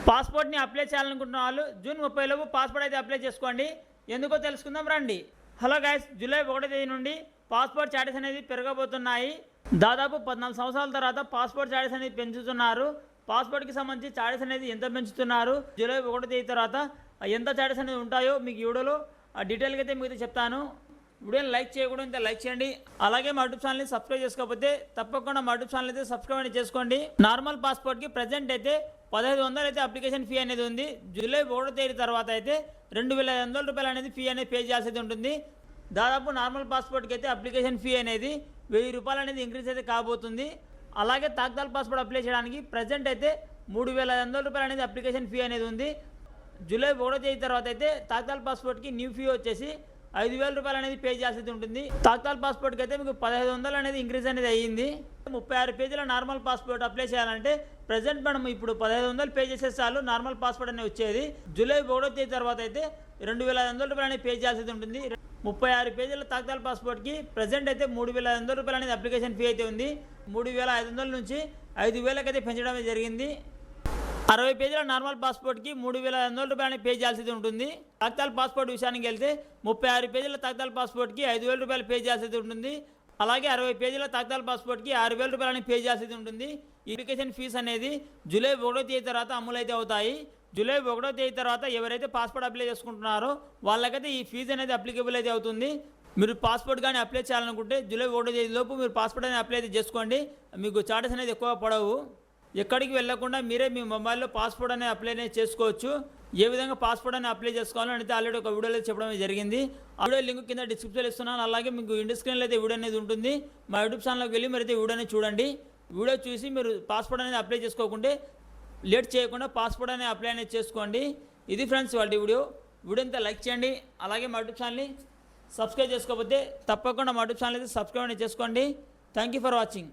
పాస్పోర్ట్ని apply చేయాలనుకుంటున్న వాళ్ళు June 30 లోపు పాస్పోర్ట్ అయితే అప్లై చేసుకోండి. ఎందుకో తెలుసుకుందాం రండి. హలో గైస్, జూలై 1వ తేదీ నుండి పాస్పోర్ట్ చార్జెస్ అనేది పెరగబోతున్నాయి. దాదాపు 14 సంవత్సరాల తర్వాత పాస్పోర్ట్ చార్జెస్ అనేది పెంచుతున్నారు. పాస్పోర్ట్కి సంబంధించి చార్జెస్ అనేది ఎంత పెంచుతున్నారు, జూలై 1వ తేదీ తర్వాత ఎంత చార్జెస్ అనేది ఉంటాయో మీకు వీడియోలో డీటెయిల్గా అయితే మీకు చెప్తాను. వీడియోని లైక్ చేయకూడదు, లైక్ చేయండి. అలాగే మా యూట్యూబ్ ఛానల్ని సబ్స్క్రైబ్ చేసుకోకపోతే తప్పకుండా మా యూట్యూబ్ ఛానల్ అయితే సబ్స్క్రైబ్ అనేది చేసుకోండి. నార్మల్ పాస్పోర్ట్కి ప్రజెంట్ అయితే 1500 అయితే అప్లికేషన్ ఫీ అనేది ఉంది. జూలై 1వ తేదీ తర్వాత అయితే 2500 రూపాయలు అనేది ఫీ అనేది పే చేయాల్సి ఉంటుంది. దాదాపు నార్మల్ పాస్పోర్ట్కి అయితే అప్లికేషన్ ఫీ అనేది 1000 రూపాయలు అనేది ఇంక్రీజ్ అయితే కాబోతుంది. అలాగే తాత్కాల్ పాస్పోర్ట్ అప్లై చేయడానికి ప్రజెంట్ అయితే 3500 రూపాయలు అనేది అప్లికేషన్ ఫీ అనేది ఉంది. జూలై 1వ తేదీ తర్వాత అయితే తాత్కాల్ పాస్పోర్ట్కి న్యూ ఫీ వచ్చేసి 5000 రూపాయలు అనేది పే చేయాల్సి ఉంటుంది. తాత్కాల్ పాస్పోర్ట్కి అయితే మీకు 1500 అనేది ఇంక్రీజ్ అనేది అయ్యింది. 36 పేజీల నార్మల్ పాస్పోర్ట్ అప్లై చేయాలంటే ప్రజెంట్ మనం ఇప్పుడు 1500 పే చేసే చాలు నార్మల్ పాస్పోర్ట్ అనేది వచ్చేది. జూలై 1వ తేదీ తర్వాత అయితే 2500 రూపాయలు అనేది పే చేయాల్సి ఉంటుంది. 36 పేజీల తాత్కాల్ పాస్పోర్ట్కి ప్రజెంట్ అయితే 3500 రూపాయలు అనేది అప్లికేషన్ ఫీ అయితే ఉంది. 3500 నుంచి 5000కి అయితే పెంచడం జరిగింది. 60 పేజీల నార్మల్ పాస్పోర్ట్కి 3500 రూపాయలని పే చేయాల్సి ఉంటుంది. తాత్కాల్ పాస్పోర్ట్ విషయానికి వెళ్తే 36 పేజీల తాత్కాల్ పాస్పోర్ట్కి 5000 రూపాయలు పే చేయాల్సి ఉంటుంది. అలాగే 60 పేజీల తాత్కాల్ పాస్పోర్ట్కి 6000 రూపాయలని పే చేయాల్సి ఉంటుంది. ఈ అప్లికేషన్ ఫీజు అనేది జూలై 1వ తేదీ తర్వాత అమలైతే అవుతాయి. జూలై 1వ తేదీ తర్వాత ఎవరైతే పాస్పోర్ట్ అప్లై చేసుకుంటున్నారో వాళ్ళకైతే ఈ ఫీజు అనేది అప్లికేబుల్ అయితే అవుతుంది. మీరు పాస్పోర్ట్ కానీ అప్లై చేయాలనుకుంటే జూలై 1వ తేదీ లోపు మీరు పాస్పోర్ట్ అనేది అప్లై అయితే చేసుకోండి. మీకు చార్జెస్ అనేది ఎక్కువ పడవు. ఎక్కడికి వెళ్ళకుండా మీరే మీ మొబైల్లో పాస్పోర్ట్ అనేది అప్లై అనేది చేసుకోవచ్చు. ఏ విధంగా పాస్పోర్ట్ అనేది అప్లై చేసుకోవాలో అయితే ఆల్రెడీ ఒక వీడియోలో చెప్పడం జరిగింది. ఆ వీడియో లింక్ కింద డిస్క్రిప్షన్లో ఇస్తున్నాను. అలాగే మీకు ఇండి స్క్రీన్లో అయితే వీడియో అనేది ఉంటుంది. మా యూట్యూబ్ ఛానల్లోకి వెళ్ళి మీరు అయితే వీడియో అనేది చూడండి. వీడియో చూసి మీరు పాస్పోర్ట్ అనేది అప్లై చేసుకోకుంటే లేట్ చేయకుండా పాస్పోర్ట్ అనేది అప్లై అనేది చేసుకోండి. ఇది ఫ్రెండ్స్ వాళ్ళ వీడియో అంతా లైక్ చేయండి. అలాగే మా యూట్యూబ్ ఛానల్ని సబ్స్క్రైబ్ చేసుకోకపోతే తప్పకుండా మా యూట్యూబ్ ఛానల్ అయితే సబ్స్క్రైబ్ అనేది చేసుకోండి. Thank you for watching.